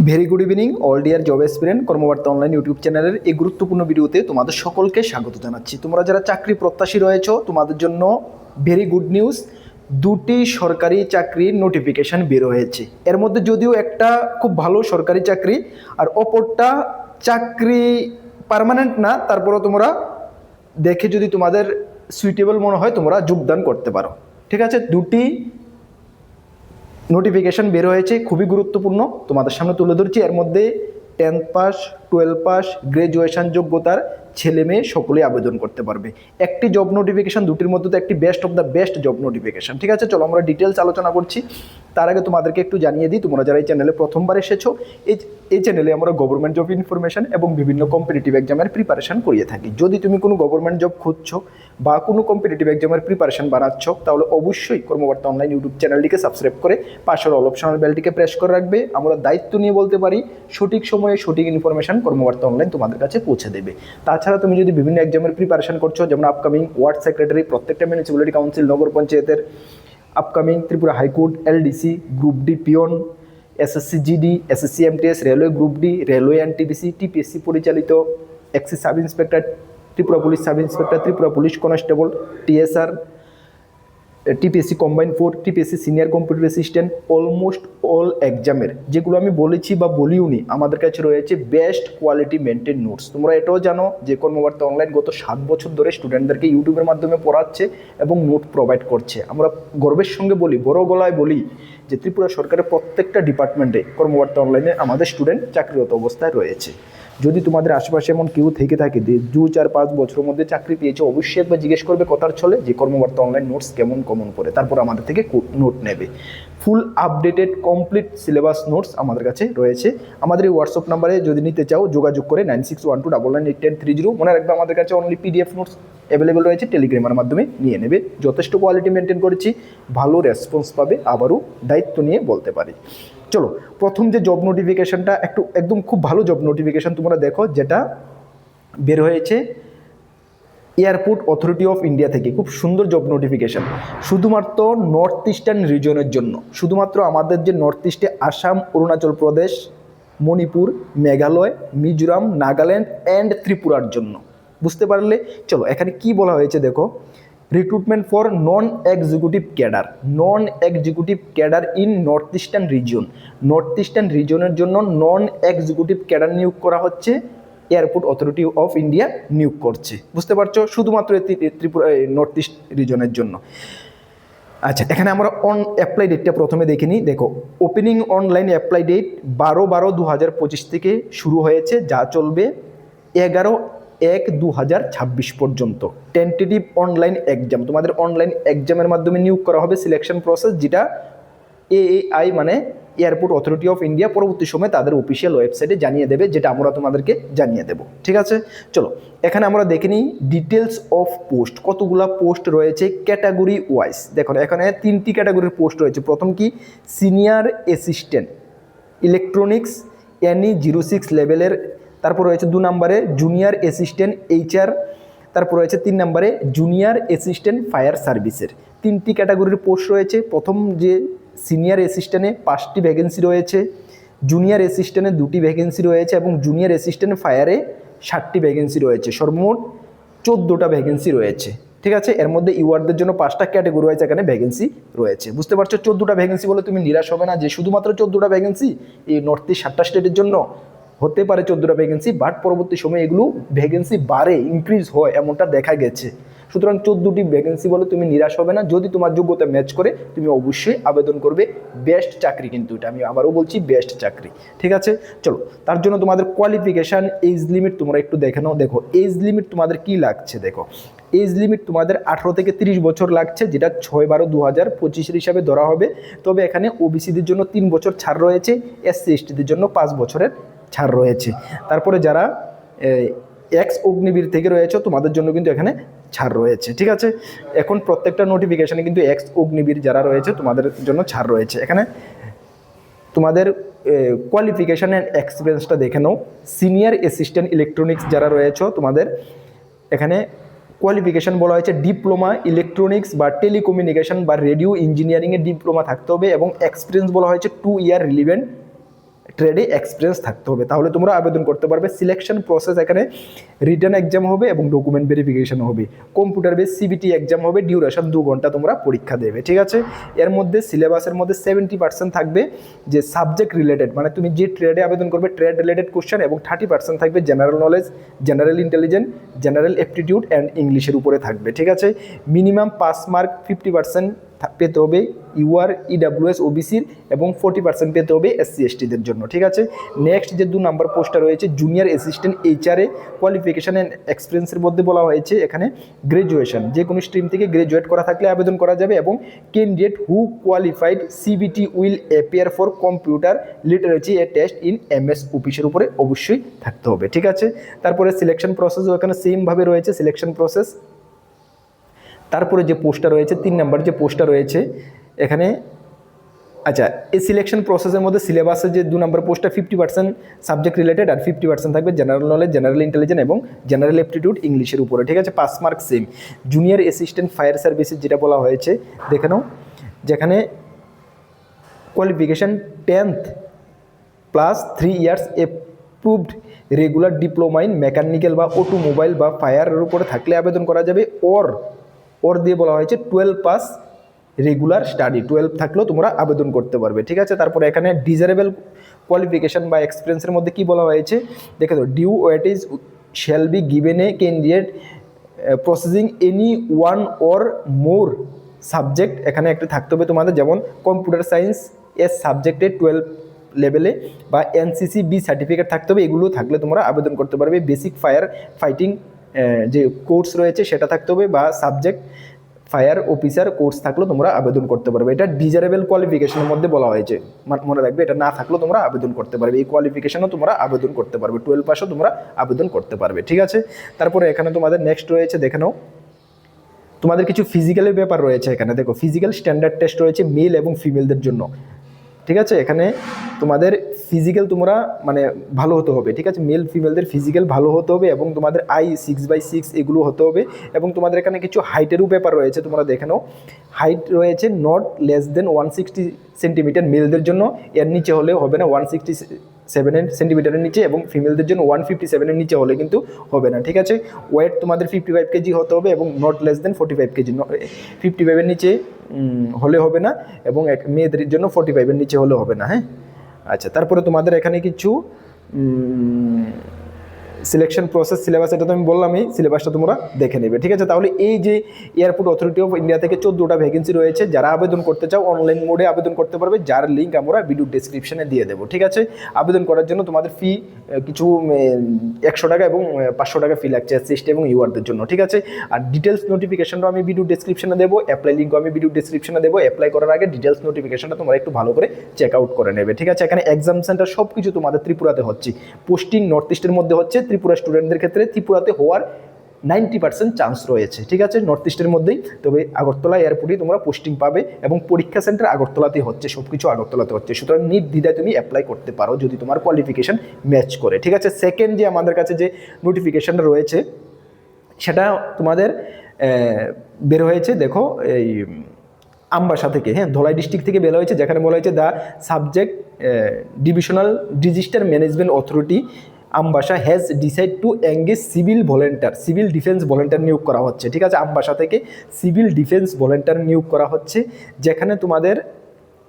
Very good evening all dear job aspirant Karmabarta online YouTube চ্যানেলের এই গুরুত্বপূর্ণ ভিডিওতে তোমাদের সকলকে স্বাগত জানাচ্ছি। তোমরা যারা চাকরি প্রত্যাশী রয়েছো তোমাদের জন্য ভেরি গুড নিউজ, দুটি সরকারি চাকরির নোটিফিকেশান বের হয়েছে। এর মধ্যে যদিও একটা খুব ভালো সরকারি চাকরি আর অপরটা চাকরি পার্মানেন্ট না, তারপরেও তোমরা দেখে যদি তোমাদের সুইটেবল মনে হয় তোমরা যোগদান করতে পারো। ঠিক আছে, দুটি নোটিফিকেশান বের হয়েছে, খুবই গুরুত্বপূর্ণ, তোমাদের সামনে তুলে ধরছি। এর মধ্যে 10th পাস, 12 পাস, গ্র্যাজুয়েশন যোগ্যতার ছেলে মেয়ে সকলেই আবেদন করতে পারবে। একটি জব নোটিফিকেশান, দুটির মধ্যে তো একটি best of the best job notification. ঠিক আছে, চলো আমরা ডিটেলস আলোচনা করছি। তার আগে তোমাদেরকে একটু জানিয়ে দিই, তোমরা যারা এই চ্যানেলে প্রথমবার এসেছো, এই চ্যানেলে আমরা গভর্নমেন্ট জব ইনফরমেশন এবং বিভিন্ন কম্পিটিটিভ এক্সামের প্রিপারেশন করিয়ে থাকি। যদি তুমি কোনো গভর্নমেন্ট জব খুঁজছো বা কোনো কম্পিটিটিভ এক্সামের প্রিপারেশন বানাচ্ছ, তাহলে অবশ্যই কর্মবার্তা অনলাইন ইউটিউব চ্যানেলটিকে সাবস্ক্রাইব করে পাশের অল অপশনাল বেলটিকে প্রেস করে রাখবে। আমরা দায়িত্ব নিয়ে বলতে পারি সঠিক সময়ে সঠিক ইনফরমেশন কর্মবার্তা অনলাইন তোমাদের কাছে পৌঁছে দেবে। তাছাড়া তুমি যদি বিভিন্ন এক্সামের প্রিপারেশন করছো, যেমন আপকামিং ওয়ার্ড সেক্রেটারি, প্রত্যেকটা মিউনিসিপ্যালিটি কাউন্সিল, নগর পঞ্চায়েতের, upcoming Tripura high court, LDC, group D peon, SSC GD, SSC MTS, railway group D, railway NTPC, TPSC পরিচালিত excise sub inspector, Tripura police sub inspector, Tripura police constable, TSR, TPSC combined 4, TPSC senior computer assistant, almost all এক্সামের যেগুলো আমি বলেছি বা বলিওনি, আমাদের কাছে রয়েছে best quality maintain notes. তোমরা এটাও জানো যে কর্মবার্তা অনলাইন গত 7 বছর ধরে স্টুডেন্টদেরকে ইউটিউবের মাধ্যমে পড়াচ্ছে এবং নোট প্রোভাইড করছে। আমরা গর্বের সঙ্গে বলি, বড় গলায় বলি যে ত্রিপুরা সরকারের প্রত্যেকটা ডিপার্টমেন্টে কর্মবার্তা অনলাইনে আমাদের স্টুডেন্ট চাকরিরত অবস্থায় রয়েছে। যদি তোমাদের আশেপাশে এমন কেউ থেকে থাকে যে 2-4-5 বছরের মধ্যে চাকরি পেয়েছে, অবশ্যই একবার জিজ্ঞেস করবে কথার ছলে যে কর্মবার্তা অনলাইন নোটস কেমন কমন পড়ে, তারপর আমাদের থেকে নোট নেবে। ফুল আপডেটেড কমপ্লিট সিলেবাস নোটস আমাদের কাছে রয়েছে। আমাদের এই হোয়াটসঅ্যাপ নাম্বারে যদি নিতে চাও যোগাযোগ করে 9612998130। মনে রাখবে আমাদের কাছে অনলি পিডিএফ নোটস অ্যাভেলেবেল রয়েছে, টেলিগ্রামের মাধ্যমে নিয়ে নেবে। যথেষ্ট কোয়ালিটি মেনটেন করেছি, ভালো রেসপন্স পাবে, আবারও দায়িত্ব নিয়ে বলতে পারি। চলো, প্রথম যে জব নোটিফিকেশানটা একদম খুব ভালো জব নোটিফিকেশান তোমরা দেখো, যেটা বের হয়েছে এয়ারপোর্ট অথরিটি অফ ইন্ডিয়া থেকে। খুব সুন্দর জব নোটিফিকেশান, শুধুমাত্র নর্থ ইস্টার্ন রিজনের জন্য, শুধুমাত্র আমাদের যে নর্থ ইস্টে আসাম, অরুণাচল প্রদেশ, মণিপুর, মেঘালয়, মিজোরাম, নাগাল্যান্ড অ্যান্ড ত্রিপুরার জন্য। বুঝতে পারলে? চলো, এখানে কি বলা হয়েছে দেখো। Recruitment for non executive cadre in north eastern region. North eastern রিজিয়নের জন্য নন এক্সিকিউটিভ ক্যাডার নিয়োগ করা হচ্ছে, এয়ারপোর্ট অথরিটি অফ ইন্ডিয়া নিয়োগ করছে। বুঝতে পারছো? শুধুমাত্র ত্রিপুরা নর্থ ইস্ট রিজনের জন্য। আচ্ছা, এখানে আমরা অন অ্যাপ্লাই ডেটটা প্রথমে দেখে নিই। দেখো, ওপেনিং অনলাইন অ্যাপ্লাই ডেট 12/12/2025 থেকে শুরু হয়েছে, যা চলবে 11/1/2026 পর্যন্ত। টেন্টেটিভ অনলাইন এক্সাম, তোমাদের অনলাইন এক্সামের মাধ্যমে নিয়োগ করা হবে। সিলেকশন প্রসেস, যেটা এএআই মানে এয়ারপোর্ট অথরিটি অফ ইন্ডিয়া পরবর্তী সময় তাদের অফিসিয়াল ওয়েবসাইটে জানিয়ে দেবে, যেটা আমরা তোমাদেরকে জানিয়ে দেব। ঠিক আছে, চলো এখানে আমরা দেখে নিই ডিটেলস অফ পোস্ট। কতগুলা পোস্ট রয়েছে ক্যাটাগরি ওয়াইজ। দেখো, এখানে 3টি ক্যাটাগরির পোস্ট রয়েছে। প্রথম কি, সিনিয়র অ্যাসিস্ট্যান্ট ইলেকট্রনিক্স NE 06 লেভেলের। তারপর রয়েছে 2 নম্বরে জুনিয়র অ্যাসিস্ট্যান্ট HR। তারপর রয়েছে 3 নম্বরে জুনিয়র অ্যাসিস্ট্যান্ট ফায়ার সার্ভিসের। 3টি ক্যাটাগরির পোস্ট রয়েছে। প্রথম যে সিনিয়র অ্যাসিস্ট্যান্টে 5টি ভ্যাকেন্সি রয়েছে, জুনিয়র অ্যাসিস্ট্যান্টে 2টি ভ্যাকেন্সি রয়েছে এবং জুনিয়র অ্যাসিস্ট্যান্ট ফায়ারে 60টি ভ্যাকেন্সি রয়েছে। সর্বমোট 14টা ভ্যাকেন্সি রয়েছে। ঠিক আছে, এর মধ্যে ইউআরদের জন্য 5টা ক্যাটাগরি রয়েছে, এখানে ভ্যাকেন্সি রয়েছে। বুঝতে পারছো? 14টা ভ্যাকেন্সি বলে তুমি নিরাশ হবে না যে শুধুমাত্র 14টা ভ্যাকেন্সি এই নর্থ ইস্ট 7টা স্টেটের জন্য। হতে পারে 14টা ভ্যাকেন্সি, বাট পরবর্তী সময়ে এগুলো ভ্যাকেন্সি বাড়ে, ইনক্রিজ হয়, এমনটা দেখা গেছে। সুতরাং 14টি ভ্যাকেন্সি বলে তুমি নিরাশ হবে না। যদি তোমার যোগ্যতা ম্যাচ করে তুমি অবশ্যই আবেদন করবে। বেস্ট চাকরি কিন্তু এটা, আমি আবারও বলছি বেস্ট চাকরি। ঠিক আছে, চলো তার জন্য তোমাদের কোয়ালিফিকেশান, এজ লিমিট তোমরা একটু দেখে নাও। দেখো, এজ লিমিট তোমাদের কি লাগছে। দেখো, এজ লিমিট তোমাদের 18 থেকে 30 বছর লাগছে, যেটা 6/12/2025 হিসাবে ধরা হবে। তবে এখানে ওবিসিদের জন্য 3 বছর ছাড় রয়েছে, SC STদের জন্য 5 বছরের ছাড় রয়েছে। তারপরে যারা এক্স অগ্নিবীর থেকে রয়েছে তোমাদের জন্য কিন্তু এখানে ছাড় রয়েছে। ঠিক আছে, এখন প্রত্যেকটা নোটিফিকেশানে কিন্তু এক্স অগ্নিবীর যারা রয়েছে তোমাদের জন্য ছাড় রয়েছে। এখানে তোমাদের কোয়ালিফিকেশান অ্যান্ড এক্সপিরিয়েন্সটা দেখে নাও। সিনিয়র অ্যাসিস্ট্যান্ট ইলেকট্রনিক্স যারা রয়েছে তোমাদের এখানে কোয়ালিফিকেশান বলা হয়েছে ডিপ্লোমা ইলেকট্রনিক্স বা টেলিকমিউনিকেশন বা রেডিও ইঞ্জিনিয়ারিংয়ের ডিপ্লোমা থাকতে হবে এবং এক্সপিরিয়েন্স বলা হয়েছে 2 ইয়ার রিলিভেন্ট ট্রেডে এক্সপিরিয়েন্স থাকতে হবে, তাহলে তোমরা আবেদন করতে পারবে। সিলেকশন প্রসেস এখানে রিটার্ন এক্সাম হবে এবং ডকুমেন্ট ভেরিফিকেশন হবে, কম্পিউটার বেস সিবিটি এক্সাম হবে, ডিউরেশন 2 ঘন্টা তোমরা পরীক্ষা দেবে, ঠিক আছে। এর মধ্যে সিলেবাসের মধ্যে 70% থাকবে যে সাবজেক্ট রিলেটেড, মানে তুমি যে ট্রেডে আবেদন করবে ট্রেড রিলেটেড কোশ্চেন, এবং 30% থাকবে general knowledge, general intelligence, general aptitude and ইংলিশের উপরে থাকবে, ঠিক আছে। মিনিমাম পাস মার্ক 50% পেতে হবে ইউআর, ইডাব্লিউএস, ওবিসির, এবং 40% পেতে হবে এসসি এসটিদের জন্য, ঠিক আছে। নেক্সট যে 2 নম্বর পোস্টটা রয়েছে junior assistant HRA, qualification and এক্সপিরিয়েন্সের মধ্যে বলা হয়েছে এখানে গ্রাজুয়েশন, যে কোনো স্ট্রিম থেকে গ্রাজুয়েট করা থাকলে আবেদন করা যাবে, এবং candidate who qualified CBT will appear for computer literacy A test in MS অফিসের উপরে অবশ্যই থাকতে হবে, ঠিক আছে। তারপরে সিলেকশন প্রসেসও এখানে সেমভাবে রয়েছে, সিলেকশন প্রসেস। তারপরে যে পোস্টটা রয়েছে 3 নম্বর যে পোস্টটা রয়েছে এখানে, আচ্ছা এই সিলেকশন প্রসেসের মধ্যে সিলেবাসের যে 2 নম্বর পোস্টটা 50% সাবজেক্ট রিলেটেড আর 50% থাকবে জেনারেল নলেজ, জেনারেল ইন্টেলিজেন্স এবং জেনারেল অ্যাপটিটিউড ইংলিশের উপরে, ঠিক আছে। 5 mark same. Junior assistant fire services যেটা বলা হয়েছে দেখে নাও, যেখানে qualification 10th plus 3 years approved regular diploma in mechanical বা অটোমোবাইল বা ফায়ারের উপরে থাকলে আবেদন করা যাবে, ওর দিয়ে বলা হয়েছে 12 পাস রেগুলার স্টাডি, 12 থাকলেও তোমরা আবেদন করতে পারবে, ঠিক আছে। তারপরে এখানে ডিজারেবল কোয়ালিফিকেশান বা এক্সপিরিয়েন্সের মধ্যে কি বলা হয়েছে দেখে তো, due weight is shall be given a candidate processing any one or more subject, এখানে একটা থাকতে হবে তোমাদের, যেমন কম্পিউটার সায়েন্স এস সাবজেক্টে 12 লেভেলে বা এনসিসি বি সার্টিফিকেট থাকতে হবে, এগুলো থাকলে তোমরা আবেদন করতে পারবে। বেসিক ফায়ার ফাইটিং যে কোর্স রয়েছে সেটা থাকতে হবে, বা সাবজেক্ট ফায়ার অফিসার কোর্স থাকলেও তোমরা আবেদন করতে পারবে। এটা ডিজারেবল কোয়ালিফিকেশনের মধ্যে বলা হয়েছে, মনে রাখবে এটা না থাকলেও তোমরা আবেদন করতে পারবে, এই কোয়ালিফিকেশনও তোমরা আবেদন করতে পারবে, 12 পাসও তোমরা আবেদন করতে পারবে, ঠিক আছে। তারপরে এখানে তোমাদের নেক্সট রয়েছে দেখে নাও, তোমাদের কিছু ফিজিক্যালের ব্যাপার রয়েছে এখানে, দেখো ফিজিক্যাল স্ট্যান্ডার্ড টেস্ট রয়েছে মেল এবং ফিমেলদের জন্য, ঠিক আছে। এখানে তোমাদের ফিজিক্যাল তোমরা মানে ভালো হতে হবে, ঠিক আছে, মেল ফিমেলদের ফিজিক্যাল ভালো হতে হবে, এবং তোমাদের আই 6/6 এগুলো হতে হবে, এবং তোমাদের এখানে কিছু হাইটেরও ব্যাপার রয়েছে, তোমরা দেখে নাও। হাইট রয়েছে নট লেস দেন 160 সেন্টিমিটার মেলদের জন্য, এর নিচে হলেও হবে না, 167 সেন্টিমিটারের নিচে, এবং ফিমেলদের জন্য 157-এর নিচে হলে কিন্তু হবে না, ঠিক আছে। ওয়েট তোমাদের 55 কেজি হতে হবে, এবং নট লেস দেন 45 কেজি, 55-এর নিচে হলে হবে না, এবং মেয়েদের জন্য 45-এর নিচে হলে হবে না, হ্যাঁ। আচ্ছা, তারপরে তোমাদের এখানে কিছু সিলেকশন প্রসেস সিলেবাস, এটা তো আমি বললামই, সিলেবাসটা তোমরা দেখে নেবে, ঠিক আছে। তাহলে এই যে এয়ারপোর্ট অথরিটি অফ ইন্ডিয়া থেকে 14টা ভ্যাকেন্সি রয়েছে, যারা আবেদন করতে চাও অনলাইন মোডে আবেদন করতে পারবে, যার লিঙ্ক আমরা ভিডিও ডেসক্রিপশনে দিয়ে দেবো, ঠিক আছে। আবেদন করার জন্য তোমাদের ফি কিছু 100 টাকা এবং 500 টাকা ফি লাগছে এসসি এবং ইউআরদের জন্য, ঠিক আছে। আর ডিটেলস নোটিফিকেশনটা আমি ভিডিও ডেসক্রিপশনে দেবো, অ্যাপ্লাই লিঙ্কও আমি ভিডিও ডেসক্রিপশনে দেবো। অ্যাপ্লাই করার আগে ডিটেলস নোটিফিকেশনটা তোমরা একটু ভালো করে চেক আউট করে নেবে, ঠিক আছে। এখানে এক্সাম সেন্টার সব কিছু তোমাদের ত্রিপুরাতে হচ্ছে, পোস্টিং নর্থ ইস্টের মধ্যে হচ্ছে, ত্রিপুরা স্টুডেন্টদের ক্ষেত্রে ত্রিপুরাতে হওয়ার 90% চান্স রয়েছে, ঠিক আছে, নর্থ ইস্টের মধ্যেই। তবে আগরতলা এয়ারপোর্টে তোমরা পোস্টিং পাবে, এবং পরীক্ষা সেন্টার আগরতলাতেই হচ্ছে, সব কিছু আগরতলাতে হচ্ছে, সুতরাং নির্দ্বিধায় তুমি অ্যাপ্লাই করতে পারো যদি তোমার কোয়ালিফিকেশন ম্যাচ করে, ঠিক আছে। সেকেন্ড যে আমাদের কাছে যে নোটিফিকেশনটা রয়েছে সেটা তোমাদের বের হয়েছে, দেখো এই আমবাসা থেকে, হ্যাঁ, ধলাই ডিস্ট্রিক্ট থেকে বের হয়েছে, যেখানে বলা হয়েছে the subject divisional disaster management authority Ambassa has decide to engage civil volunteer, civil defence volunteer নিয়োগ করা হচ্ছে, ঠিক আছে। আমবাসা থেকে সিভিল ডিফেন্স ভলেন্টিয়ার নিয়োগ করা হচ্ছে, যেখানে তোমাদের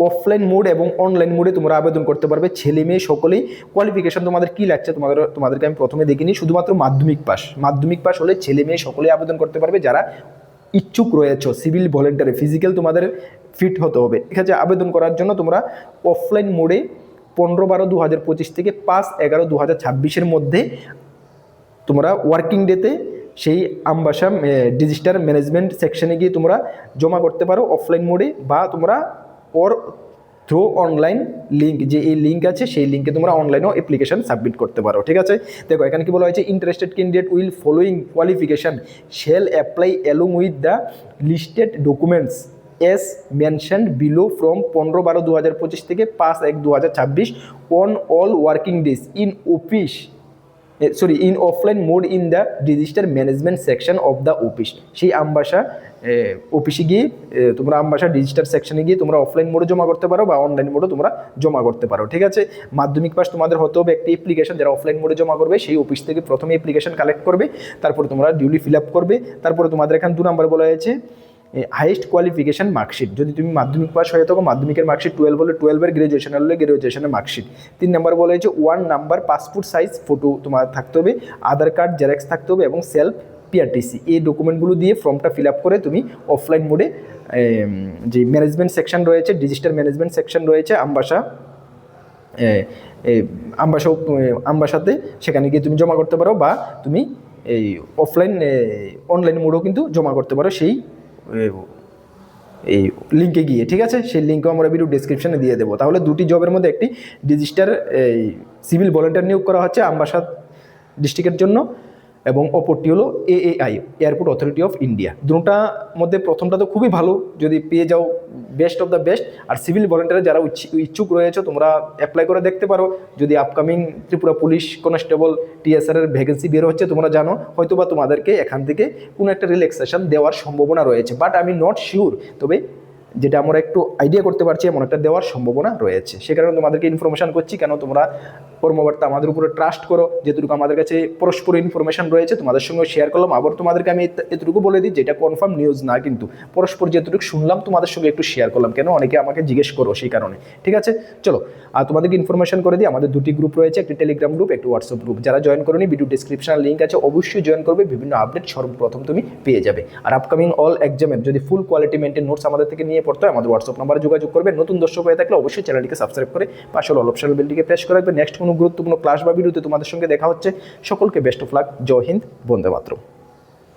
অফলাইন মোড এবং অনলাইন মোডে তোমরা আবেদন করতে পারবে, ছেলে মেয়ে সকলেই। কোয়ালিফিকেশন তোমাদের কী লাগছে তোমাদেরকে আমি প্রথমে দেখিনি, শুধুমাত্র মাধ্যমিক পাস হলে ছেলে মেয়ে সকলেই আবেদন করতে পারবে, যারা ইচ্ছুক রয়েছে সিভিল ভলেন্টিয়ারে। ফিজিক্যাল তোমাদের ফিট হতে হবে, ঠিক আছে। আবেদন করার জন্য তোমরা অফলাইন মোডে 15/12/2025 থেকে 5/11/2026 মধ্যে তোমরা ওয়ার্কিং ডেতে সেই আমবাসা ডিজাস্টার ম্যানেজমেন্ট সেকশনে গিয়ে তোমরা জমা করতে পারো অফলাইন মোডে, বা তোমরা ওর থ্রু অনলাইন লিঙ্ক, যে এই লিঙ্ক আছে সেই লিঙ্কে তোমরা অনলাইনেও অ্যাপ্লিকেশন সাবমিট করতে পারো, ঠিক আছে। দেখো এখানে কি বলা হয়েছে, interested candidate will following qualification shall apply along with the listed documents S mentioned below from 15/12/2025 থেকে 5/1/2026 on all working days in office in offline mode in the disaster management section of the office. সেই আমবাসা অফিসে গিয়ে তোমরা Ambassa digital সেকশনে গিয়ে তোমরা offline মোডে জমা করতে পারো বা অনলাইন মোডে তোমরা জমা করতে পারো। ঠিক আছে, মাধ্যমিক পাস তোমাদের হতে হবে একটি অ্যাপ্লিকেশন, যারা অফলাইন মোডে জমা করবে সেই অফিস থেকে প্রথমে অ্যাপ্লিকেশন কালেক্ট করবে, তারপর তোমরা ডিউলি ফিল আপ করবে। তারপরে তোমাদের এখানে 2 নম্বর বলা হয়েছে হাইয়েস্ট কোয়ালিফিকেশন মার্কশিট। যদি তুমি মাধ্যমিক পাস হয়ে থাকো মাধ্যমিকের মার্কশিট, 12 হলে 12-এর, গ্রাজুয়েশন হলে গ্রাজুয়েশনের মার্কশিট। 3 নম্বর বলা হয়েছে 1 নাম্বার পাসপোর্ট সাইজ ফটো তোমার থাকতে হবে, আধার কার্ড জেরক্স থাকতে হবে এবং সেলফ পিআরটিসি। এই ডকুমেন্টগুলো দিয়ে ফর্মটা ফিল আপ করে তুমি অফলাইন মোডে যে ম্যানেজমেন্ট সেকশন রয়েছে, ডিজিটাল ম্যানেজমেন্ট সেকশন রয়েছে আমবাসাতে, সেখানে গিয়ে তুমি জমা করতে পারো বা তুমি এই অনলাইন মোডেও কিন্তু জমা করতে পারো সেই এই লিঙ্কে গিয়ে। ঠিক আছে, সেই লিঙ্কও আমরা ভিডিও ডেসক্রিপশনে দিয়ে দেবো। তাহলে 2টি জবের মধ্যে একটি ডিজিটাল সিভিল ভলেন্টিয়ার নিয়োগ করা হচ্ছে আমবাসা ডিস্ট্রিক্টের জন্য, এবং অপরটি হলো AAI, airport authority of India. দুটোটার মধ্যে প্রথমটা তো খুবই ভালো, যদি পেয়ে যাও বেস্ট অফ দ্য বেস্ট। আর সিভিল ভলেন্টিয়ার যারা ইচ্ছুক রয়েছে তোমরা অ্যাপ্লাই করে দেখতে পারো। যদি upcoming Tripura police constable TSR এর ভ্যাকেন্সি বের হচ্ছে তোমরা জানো, হয়তো বা তোমাদেরকে এখান থেকে কোনো একটা রিল্যাক্সেশন দেওয়ার সম্ভাবনা রয়েছে, বাট আমি নট শিওর। তবে যেটা আমরা একটু আইডিয়া করতে পারছি এমন একটা দেওয়ার সম্ভাবনা রয়েছে, সে কারণে তোমাদেরকে ইনফরমেশন করছি। কেন তোমরা কর্মকর্তা আমাদের উপরে ট্রাস্ট করো, যেটুকু আমাদের কাছে পরস্পর ইনফরমেশন রয়েছে তোমাদের সঙ্গে শেয়ার করলাম। আবার তোমাদেরকে আমি এতটুকু বলে দিই যেটা কনফার্ম নিউজ না, কিন্তু পরস্পর যেটুকু শুনলাম তোমাদের সঙ্গে একটু শেয়ার করলাম, কেন অনেকে আমাকে জিজ্ঞেস করো সেই কারণে। ঠিক আছে, চলো আর তোমাদেরকে ইনফরমেশন করে দিই। আমাদের 2টি গ্রুপ রয়েছে, একটি টেলিগ্রাম গ্রুপ, একটি হোয়াটসঅ্যাপ গ্রুপ। যারা জয়েন করোনি ভিডিও ডিসক্রিপশনে লিঙ্ক আছে, অবশ্যই জয়েন করবে, বিভিন্ন আপডেট সর্বপ্রথম তুমি পেয়ে যাবে। আর আপকামিং অল এক্সামের যদি ফুল কোয়ালিটি মেনটেন নোটস আমাদের থেকে নিয়ে পড়তে হয় আমাদের হোয়াটসঅ্যাপ নাম্বারে যোগাযোগ করবে। নতুন দর্শক হয়ে থাকলে অবশ্যই চ্যানেলটিকে সাবস্ক্রাইব করে পাশে অল অপশন বেলটিকে প্রেস করে রাখবে। নেক্সট কোনো গুরুত্বপূর্ণ ক্লাস বা ভিডিওতে তোমাদের সঙ্গে দেখা হচ্ছে। সকলকে বেস্ট অফ লাক, জয় হিন্দ, বন্দে মাতরম।